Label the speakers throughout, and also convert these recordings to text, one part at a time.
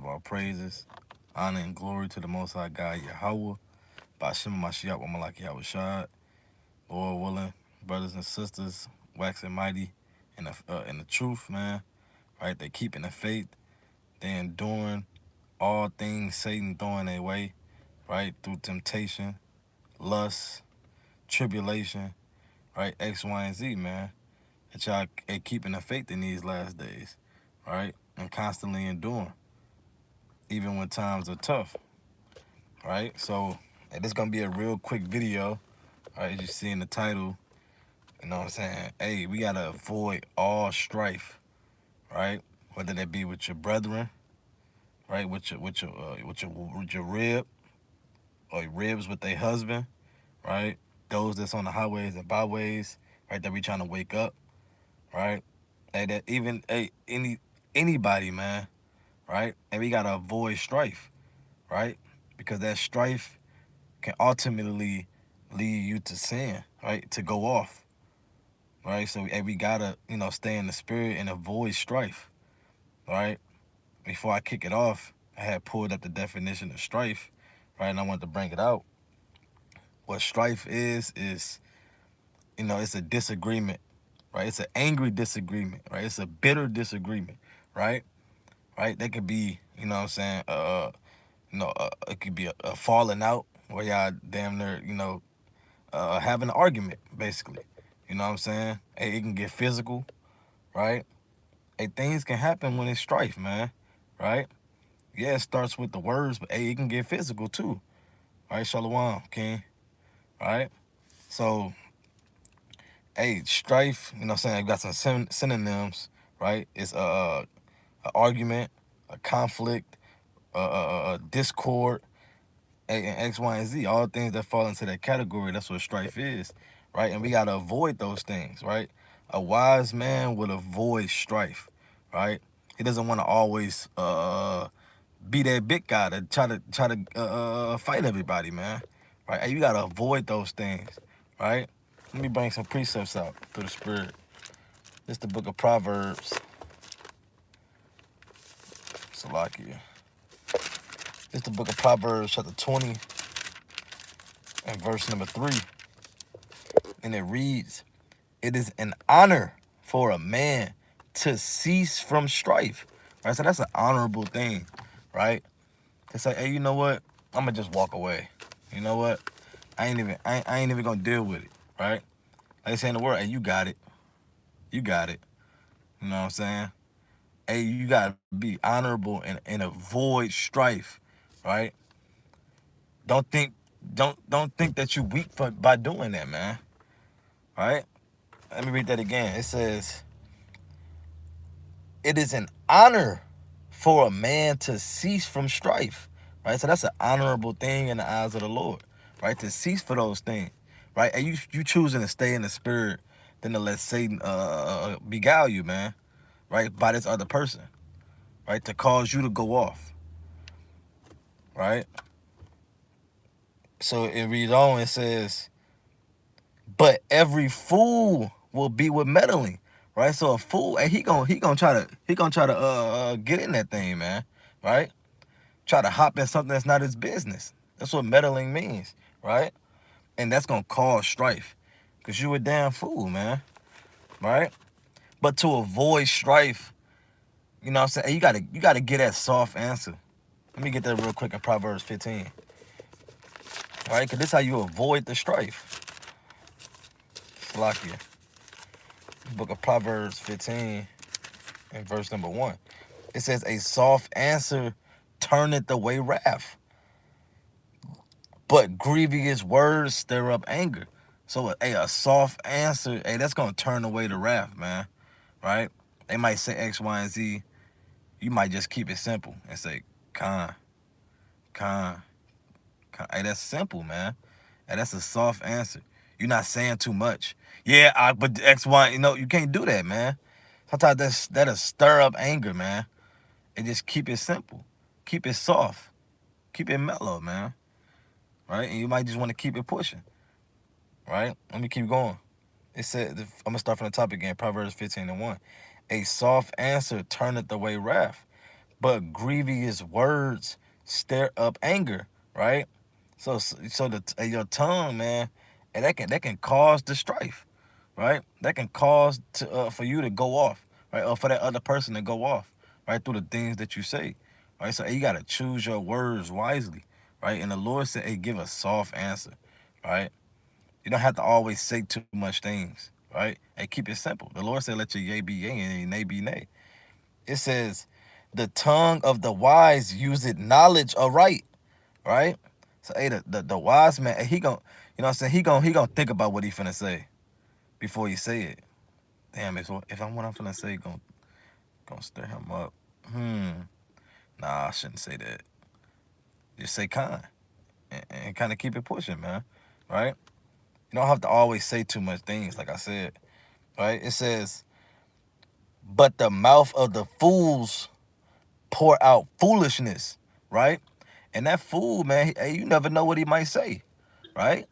Speaker 1: all praises, honor, and glory to the Most High God, Yahweh, Bashim Mashiach, Wamalaki Yahweh Shad, Lord willing, brothers and sisters, waxing mighty in the truth, man, right? They keeping the faith, they enduring all things Satan throwing their way, right? Through temptation, lust, tribulation, right? X, Y, and Z, man. That y'all keeping the faith in these last days, right? And constantly enduring, even when times are tough, right? So this is gonna be a real quick video, right? As you see in the title, you know what I'm saying? Hey, we gotta avoid all strife, right? Whether that be with your brethren, right? With your rib, or your ribs with their husband, right? Those that's on the highways and byways, right? That we trying to wake up, right? Hey, that even anybody, man, right? And we gotta avoid strife, right? Because that strife can ultimately lead you to sin, right? To go off, right? So we gotta, stay in the spirit and avoid strife, right? Before I kick it off, I had pulled up the definition of strife, right? And I wanted to bring it out. What strife is, it's a disagreement, right? It's an angry disagreement, right? It's a bitter disagreement, right? Right? That could be, what I'm saying, it could be a falling out where y'all damn near, having an argument, basically. You know what I'm saying? Hey, it can get physical, right? Hey, things can happen when it's strife, man, right? Yeah, it starts with the words, but hey, it can get physical too, right? Shalom, King, right? So, hey, strife, you know what I'm saying? I've got some synonyms, right? It's a argument, a conflict, a discord, and X, Y, and Z, all things that fall into that category. That's what strife is, right? And we got to avoid those things, right? A wise man would avoid strife, right? He doesn't want to always be that big guy to try to fight everybody, man, right? And you got to avoid those things, right? Let me bring some precepts out through the spirit. This is the book of Proverbs. Salakia. This is the book of Proverbs, chapter 20, and verse number 3. And it reads, "It is an honor for a man to cease from strife." Right? So that's an honorable thing, right? To say, hey, you know what? I'm gonna just walk away. You know what? I ain't even gonna deal with it, right? Like they say in the word, hey, you got it. You got it. You know what I'm saying? Hey, you gotta be honorable and avoid strife, right? Don't think don't think that you weak by doing that, man. Right? Let me read that again. It says, "It is an honor for a man to cease from strife." Right? So that's an honorable thing in the eyes of the Lord, right? To cease for those things, right? And you choosing to stay in the spirit than to let Satan beguile you, man, right? By this other person, right? To cause you to go off, right? So it reads on, it says, "But every fool will be with meddling." Right? So a fool, and he gonna try to get in that thing, man. Right? Try to hop in something that's not his business. That's what meddling means, right? And that's gonna cause strife. Cause you a damn fool, man. Right? But to avoid strife, you know what I'm saying? You gotta get that soft answer. Let me get that real quick in Proverbs 15. Right? Cause this is how you avoid the strife. Slakia. Book of Proverbs 15 and verse number 1. It says, "A soft answer turneth away wrath, but grievous words stir up anger." So, hey, a soft answer, hey, that's gonna turn away the wrath, man. Right? They might say X, Y, and Z. You might just keep it simple and say, "Con, con, con." Hey, that's simple, man. Hey, that's a soft answer. You're not saying too much. Yeah, but X, Y, you can't do that, man. Sometimes that'll stir up anger, man. And just keep it simple. Keep it soft. Keep it mellow, man. Right? And you might just want to keep it pushing. Right? Let me keep going. It said, I'm going to start from the top again. Proverbs 15 and 1. "A soft answer turneth away wrath, but grievous words stir up anger, right? So your tongue, man, and that can cause the strife, right? That can cause for you to go off, right, or for that other person to go off, right, through the things that you say, right. So you gotta choose your words wisely, right. And the Lord said, "Hey, give a soft answer," right. You don't have to always say too much things, right? And keep it simple. The Lord said, "Let your yea be yea and your nay be nay." It says, "The tongue of the wise useth knowledge aright," right? So, hey, the wise man, he gon' you know what I'm saying? He gonna think about what he finna say before he say it. Damn, if I'm what I'm finna say, gonna stir him up. Nah, I shouldn't say that. Just say kind and kind of keep it pushing, man. Right? You don't have to always say too much things, like I said. Right? It says, "But the mouth of the fools pour out foolishness," right? And that fool, man, hey, you never know what he might say, right?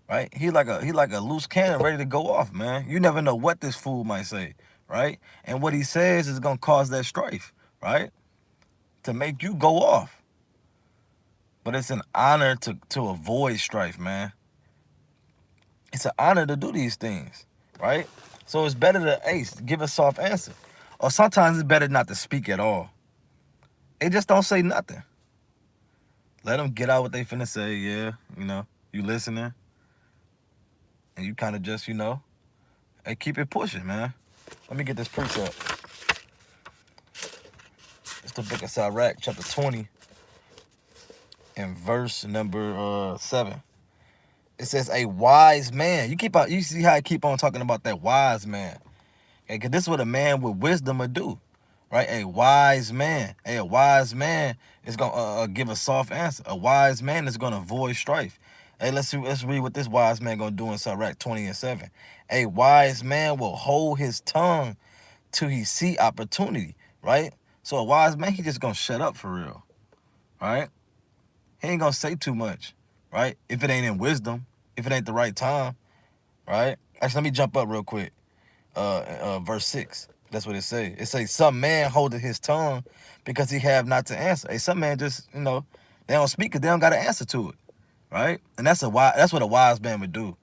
Speaker 1: Right? He like a loose cannon ready to go off, man. You never know what this fool might say, right? And what he says is gonna cause that strife, right? To make you go off. But it's an honor to avoid strife, man. It's an honor to do these things, right? So it's better to give a soft answer. Or sometimes it's better not to speak at all. They just don't say nothing. Let them get out what they finna say, yeah, you listening, and you kind of just, hey, keep it pushing, man. Let me get this precept. It's the book of Sirach, chapter 20, and verse number 7. It says, "A wise man." You see how I keep on talking about that wise man. Okay, because this is what a man with wisdom would do, right? A wise man. Hey, a wise man is going to give a soft answer. A wise man is going to avoid strife. Hey, let's read what this wise man going to do in Sirach 20 and 7. "A wise man will hold his tongue till he see opportunity," right? So a wise man, he just going to shut up for real, right? He ain't going to say too much, right? If it ain't in wisdom, if it ain't the right time, right? Actually, let me jump up real quick. Verse 6. That's what it say. It say, "Some man holdeth his tongue because he have not to answer." Hey, some man just, they don't speak because they don't got to answer to it, right? And that's what a wise man would do.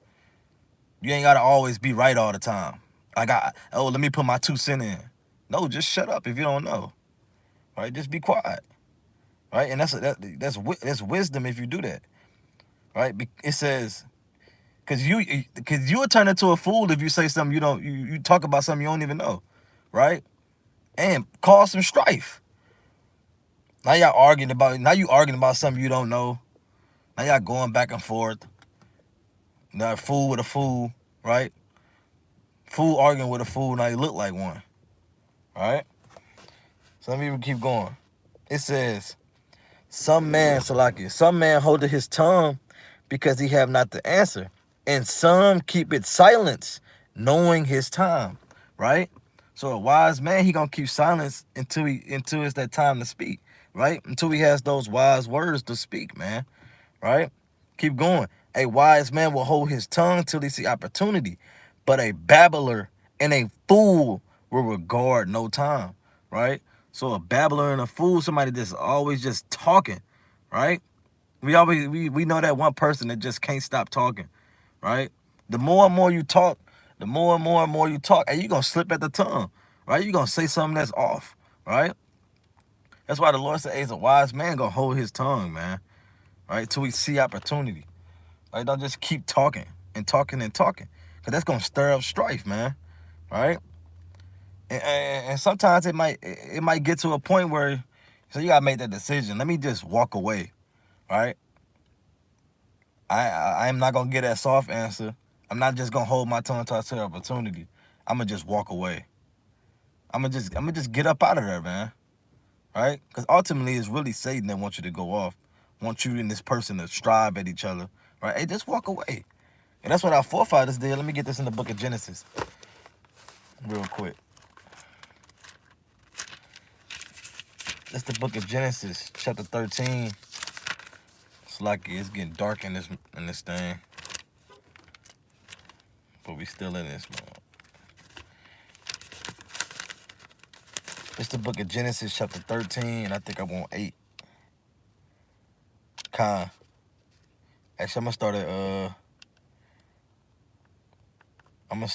Speaker 1: You ain't got to always be right all the time. Let me put my 2 cents in. No, just shut up if you don't know, right? Just be quiet, right? And that's wisdom if you do that, right? It says, because you will turn into a fool if you say something you talk about something you don't even know, right? And cause some strife. Now you arguing about something you don't know. Now y'all going back and forth. Now fool with a fool, right? Fool arguing with a fool. Now you look like one, right? So let me keep going. It says, some man holdeth his tongue because he have not the answer, and some keep it silence, knowing his time, right? So a wise man, he gonna keep silence until it's that time to speak, right? Until he has those wise words to speak, man, right? Keep going. "A wise man will hold his tongue till he see opportunity, but a babbler and a fool will regard no time," right? So a babbler and a fool, somebody that's always just talking, right? We know that one person that just can't stop talking, right? The more and more you talk, and you're gonna slip at the tongue, right? You're gonna say something that's off, right? That's why the Lord said, "Hey, a wise man gonna hold his tongue, man, right? Till we see opportunity. Right? Don't just keep talking and talking and talking, because that's gonna stir up strife, man, right? And sometimes it might get to a point where, so you gotta make that decision. Let me just walk away, right? I am not gonna get that soft answer. I'm not just gonna hold my tongue till I see opportunity. I'm gonna just walk away. I'm gonna just get up out of there, man, right? Because ultimately, it's really Satan that wants you to go off, wants you and this person to strive at each other, right? Hey, just walk away. And that's what our forefathers did. Let me get this in the book of Genesis real quick. It's the book of Genesis, chapter 13. It's getting dark in this thing. But we still in this, man. It's the book of Genesis, chapter 13, and I think I want 8. Con. Actually, I'm gonna start at I'm gonna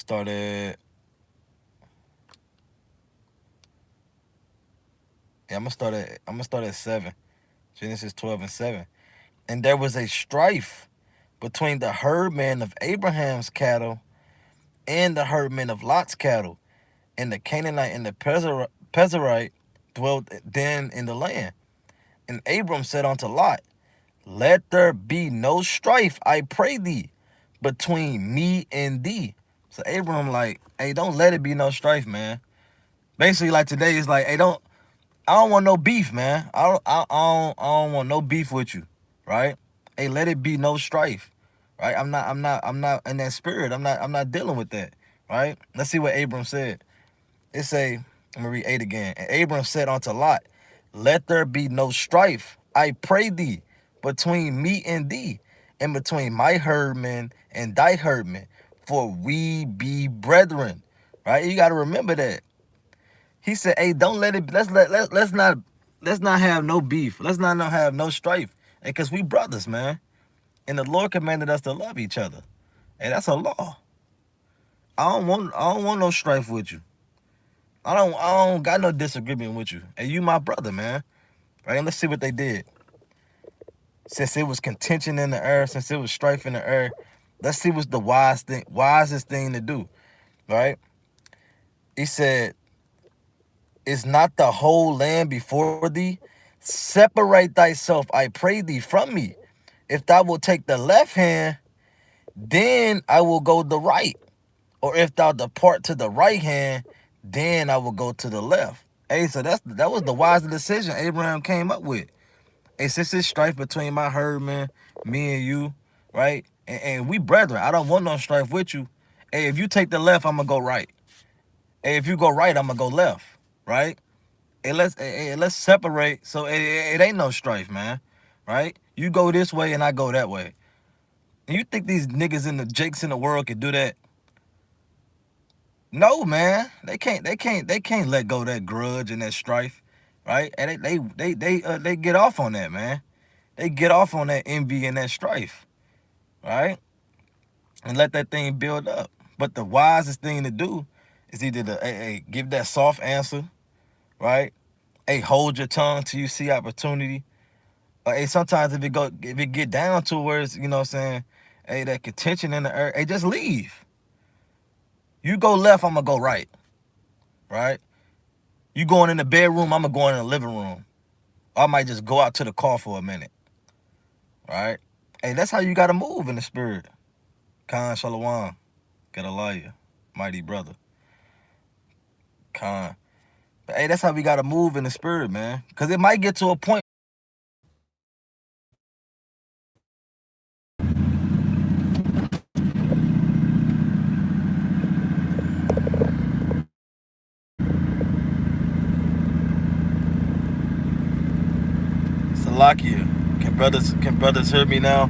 Speaker 1: start at 7. Genesis 12 and 7. And there was a strife between the herdmen of Abraham's cattle and the herdmen of Lot's cattle. And the Canaanite and the Pezerite dwelt then in the land. And Abram said unto Lot, let there be no strife, I pray thee, between me and thee. So Abram like, hey, don't let it be no strife, man. Basically, like today, it's like, hey, I don't want no beef, man. I don't want no beef with you, right? Hey, let it be no strife, right? I'm not in that spirit. I'm not dealing with that, right? Let's see what Abram said. It say, let me read 8 again. And Abram said unto Lot, let there be no strife, I pray thee, between me and thee, and between my herdmen and thy herdmen, for we be brethren. Right? You got to remember that. He said, hey, don't let it, let's not have no beef. Let's not have no strife. And because we brothers, man. And the Lord commanded us to love each other. And that's a law. I don't want no strife with you. I don't got no disagreement with you. And you my brother, man. Right? And let's see what they did. Since it was contention in the air, since it was strife in the air, let's see what's the wisest thing to do. Right? He said, is not the whole land before thee? Separate thyself, I pray thee, from me. If thou wilt take the left hand, then I will go the right. Or if thou depart to the right hand, then I will go to the left. Hey, so that was the wisest decision Abraham came up with. Hey, since it's strife between my herdmen, me and you, right? And we brethren. I don't want no strife with you. Hey, if you take the left, I'm gonna go right. Hey, if you go right, I'm gonna go left, right? Let's separate so it ain't no strife, man. Right? You go this way and I go that way. And you think these niggas in the jakes in the world can do that? No, man. They can't let go of that grudge and that strife, right? And they get off on that, man. They get off on that envy and that strife, right? And let that thing build up. But the wisest thing to do is either to give that soft answer, right? Hey, hold your tongue till you see opportunity. Or hey, sometimes if it get down to where it's, you know what I'm saying, hey, that contention in the air, hey, just leave. You go left, I'm gonna go right. Right? You going in the bedroom, I'm gonna go in the living room. Or I might just go out to the car for a minute. Right? Hey, that's how you gotta move in the spirit. Khan Shalom. Gedaliah. Mighty brother. Khan. But hey, that's how we gotta move in the spirit, man. Cause it might get to a point. Salakia. Can brothers hear me now?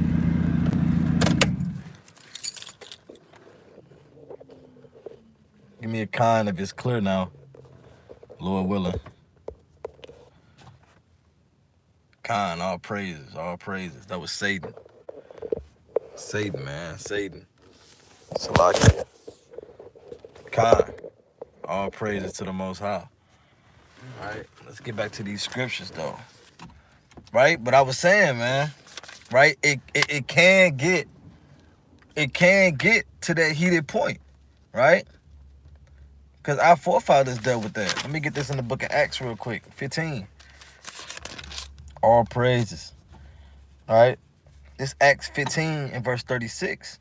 Speaker 1: Give me a con if it's clear now. Lord willing. Con, all praises, all praises. That was Satan. Satan, man. Satan. Salakia. Con. All praises to the Most High. All right, let's get back to these scriptures, though. Right, but I was saying, man. Right, it can get to that heated point, right? Because our forefathers dealt with that. Let me get this in the book of Acts real quick. 15. All praises. All right, this Acts 15 and verse 36.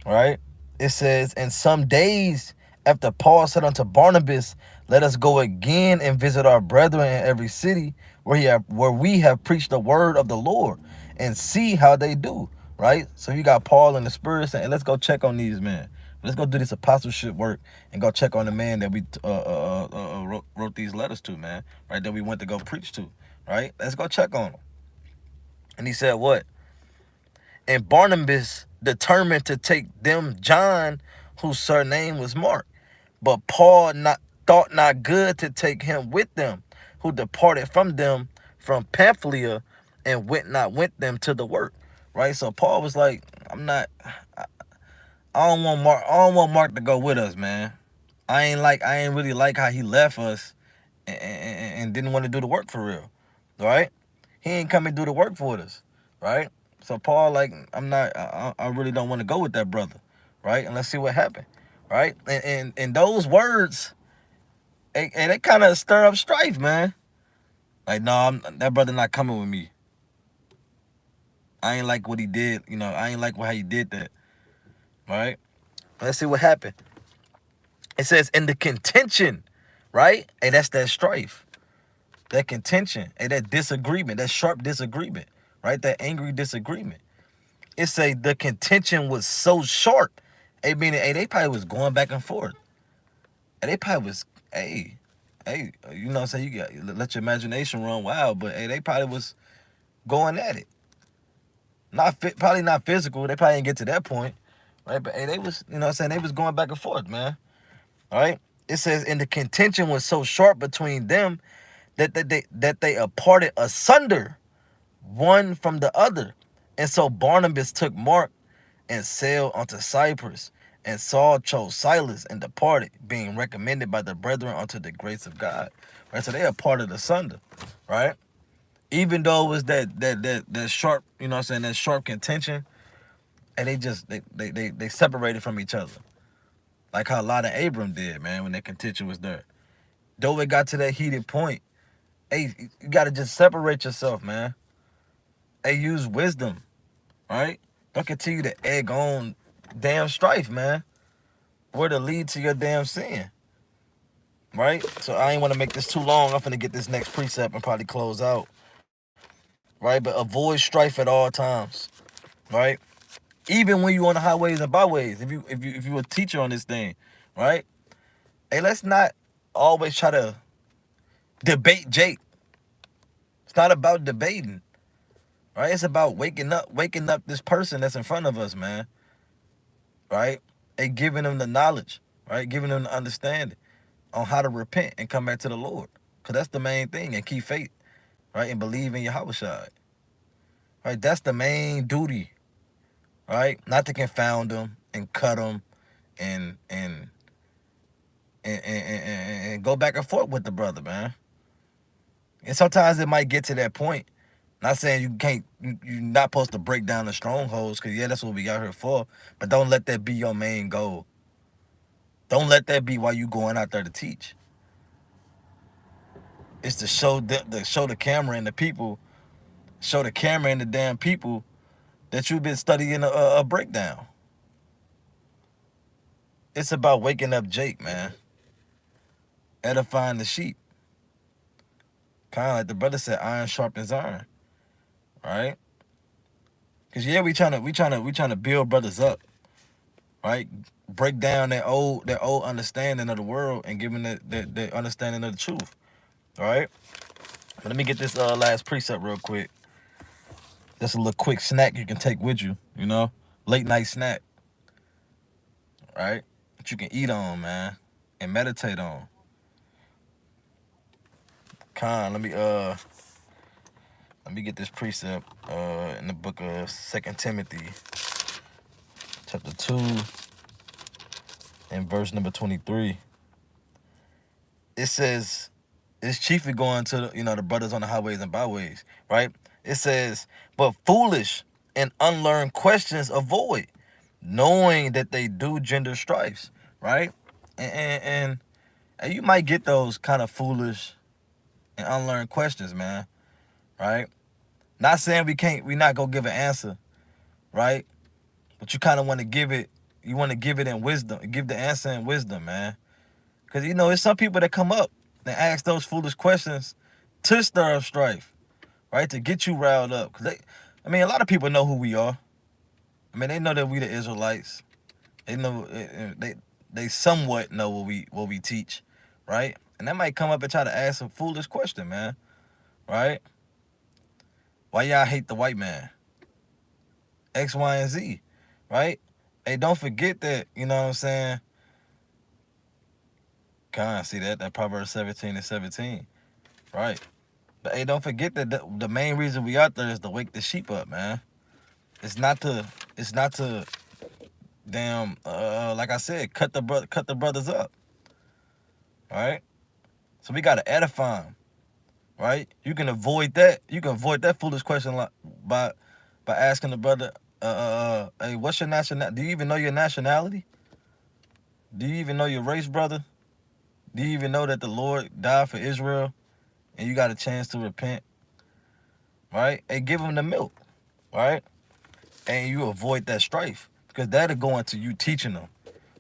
Speaker 1: Right? It says, and some days after Paul said unto Barnabas, let us go again and visit our brethren in every city where we have preached the word of the Lord and see how they do. Right? So you got Paul and the Spirit saying, let's go check on these men. Let's go do this apostleship work and go check on the man that we wrote these letters to, man. Right? That we went to go preach to. Right? Let's go check on them. And he said, what? And Barnabas determined to take them John, whose surname was Mark, but Paul thought not good to take him with them, who departed from them from Pamphylia and went not with them to the work. Right? So Paul was like, I don't want Mark to go with us, man. I ain't really like how he left us and didn't want to do the work for real. Right? He ain't come and do the work for us. Right? So Paul, like, I really don't want to go with that brother. Right? And let's see what happened. Right? And those words, and they kind of stir up strife, man. Like, no, that brother not coming with me. I ain't like what he did. I ain't like how he did that. Right? Let's see what happened. It says in the contention, right? Hey, that's that strife, that contention, and that disagreement, that sharp disagreement, right? That angry disagreement. It say the contention was so sharp. Hey, meaning, hey, they probably was going back and forth. And they probably was, you know what I'm saying? You got let your imagination run wild, but hey, they probably was going at it. Probably not physical. They probably didn't get to that point, right? But hey, they was, you know what I'm saying? They was going back and forth, man. All right. It says, and the contention was so sharp between them that they parted asunder one from the other. And so Barnabas took Mark and sailed unto Cyprus, and Saul chose Silas and departed, being recommended by the brethren unto the grace of God. Right? So they are parted asunder, right? Even though it was that sharp, you know what I'm saying, that sharp contention, and they separated from each other. Like how Lot and Abram did, man, when that contention was there. Though it got to that heated point, hey, you gotta just separate yourself, man. Hey, use wisdom, right? Don't continue to egg on damn strife, man. Where to lead to your damn sin, right? So I ain't want to make this too long. I'm finna get this next precept and probably close out, right? But avoid strife at all times, right? Even when you on the highways and byways. If you a teacher on this thing, right? Hey, let's not always try to debate Jake. It's not about debating. Right? It's about waking up this person that's in front of us, man. Right? And giving them the knowledge, right? Giving them the understanding on how to repent and come back to the Lord. Because that's the main thing, and keep faith, right? And believe in Yahushua. Right? That's the main duty, right? Not to confound them and cut them and go back and forth with the brother, man. And sometimes it might get to that point. Not saying you can't, you're not supposed to break down the strongholds, because, yeah, that's what we got here for. But don't let that be your main goal. Don't let that be why you going out there to teach. It's to show the camera and the people, show the camera and the damn people that you've been studying a breakdown. It's about waking up Jake, man. Edifying the sheep. Kind of like the brother said, iron sharpens iron. Right? Because, yeah, we trying to build brothers up. Right? Break down that old understanding of the world and give them the understanding of the truth. All right? But let me get this last precept real quick. Just a little quick snack you can take with you, late night snack. Right? That you can eat on, man, and meditate on. Let me get this precept in the book of 2 Timothy, chapter 2, and verse number 23. It says, it's chiefly going to the brothers on the highways and byways, right? It says, but foolish and unlearned questions avoid, knowing that they do gender strifes, right? And you might get those kind of foolish and unlearned questions, man, right? Not saying we not gonna give an answer, right? But you kind of want to give it in wisdom, give the answer in wisdom, man. Because, it's some people that come up and ask those foolish questions to stir up strife, right? To get you riled up. Because a lot of people know who we are. They know that we the Israelites. They know, they somewhat know what we teach, right? And they might come up and try to ask a foolish question, man, right? Why y'all hate the white man? X, Y, and Z, right? Hey, don't forget that, you know what I'm saying? See that Proverbs 17:17, right? But hey, don't forget that the main reason we out there is to wake the sheep up, man. It's not to damn like I said, cut the brothers up, right? So we gotta edify them, right? You can avoid that. You can avoid that foolish question by asking the brother, hey, what's your nationality? Do you even know your nationality? Do you even know your race, brother? Do you even know that the Lord died for Israel and you got a chance to repent, right? Hey, give them the milk, right? And you avoid that strife because that'll go into you teaching them,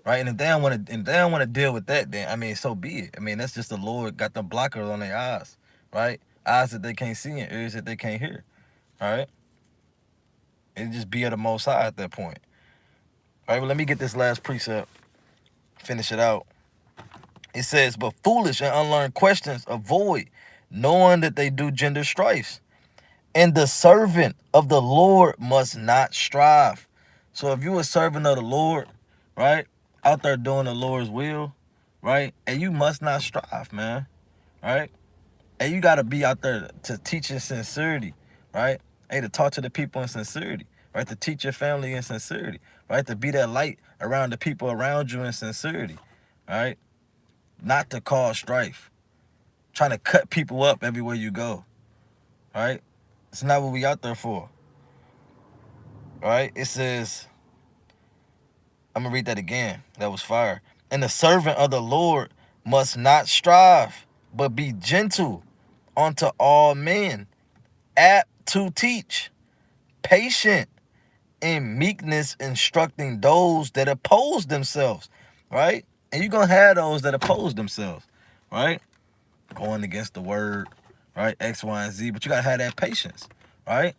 Speaker 1: right? And if they don't want to deal with that, then I mean, so be it. I mean, that's just the Lord got the blockers on their eyes, right? Eyes that they can't see and ears that they can't hear, right? It just be at the Most High at that point, right? Well, let me get this last precept, finish it out. It says, but foolish and unlearned questions avoid, knowing that they do gender strifes. And the servant of the Lord must not strive. So if you a servant of the Lord, right, out there doing the Lord's will, right, and you must not strive, man, right? And you got to be out there to teach in sincerity, right? Hey, to talk to the people in sincerity, right? To teach your family in sincerity, right? To be that light around the people around you in sincerity, right? Not to cause strife, trying to cut people up everywhere you go, right? It's not what we out there for, right? It says, I'm gonna read that again. That was fire. And the servant of the Lord must not strive, but be gentle unto all men, apt to teach, patient in meekness, instructing those that oppose themselves, right? And you're gonna have those that oppose themselves, right? Going against the word, right? X, Y, and Z, but you gotta have that patience, right?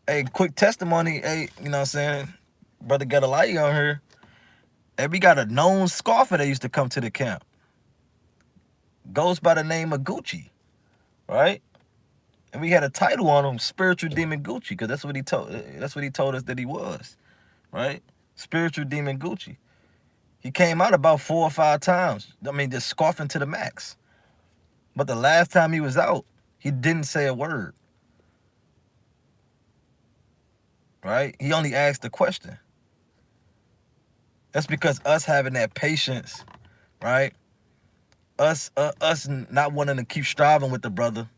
Speaker 1: Hey, quick testimony, hey, you know what I'm saying? Brother Gedaliah on here. Hey, we got a known scoffer that used to come to the camp. Goes by the name of Gucci, right? And we had a title on him, Spiritual Demon Gucci, because that's what he told us that he was, right? Spiritual Demon Gucci. He came out about 4 or 5 times. I mean, just scoffing to the max. But the last time he was out, he didn't say a word, right? He only asked a question. That's because us having that patience, right? Us not wanting to keep striving with the brother,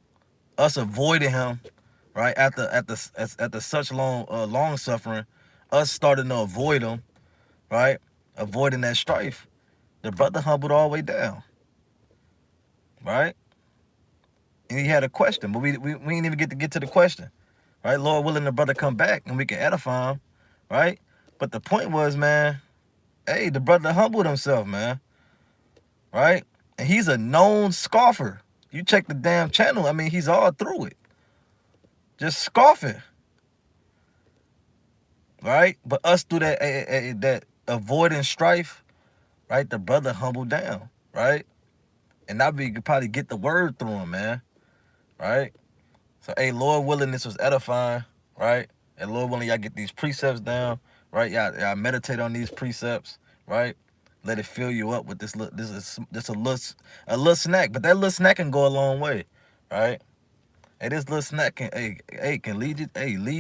Speaker 1: us avoiding him, right? After such long suffering, us starting to avoid him, right? Avoiding that strife. The brother humbled all the way down, right? And he had a question, but we didn't even get to the question, right? Lord willing, the brother come back and we can edify him, right? But the point was, man, hey, the brother humbled himself, man, right? And he's a known scoffer. You check the damn channel, I mean, he's all through it. Just scoffing, right? But us through that avoiding strife, right? The brother humbled down, right? And now we could probably get the word through him, man, right? So, hey, Lord willing, this was edifying, right? And Lord willing, y'all get these precepts down, right? Y'all meditate on these precepts, right? Let it fill you up with this a little snack, but that little snack can go a long way, right? Hey, this little snack can lead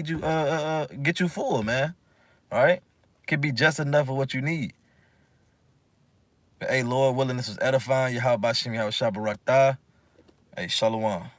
Speaker 1: you, get you full, man. All right? Could be just enough of what you need. But hey, Lord willing, this was edifying. Yahweh Bashim, Yahweh Shabbat Rakhtah. Hey, Shalom.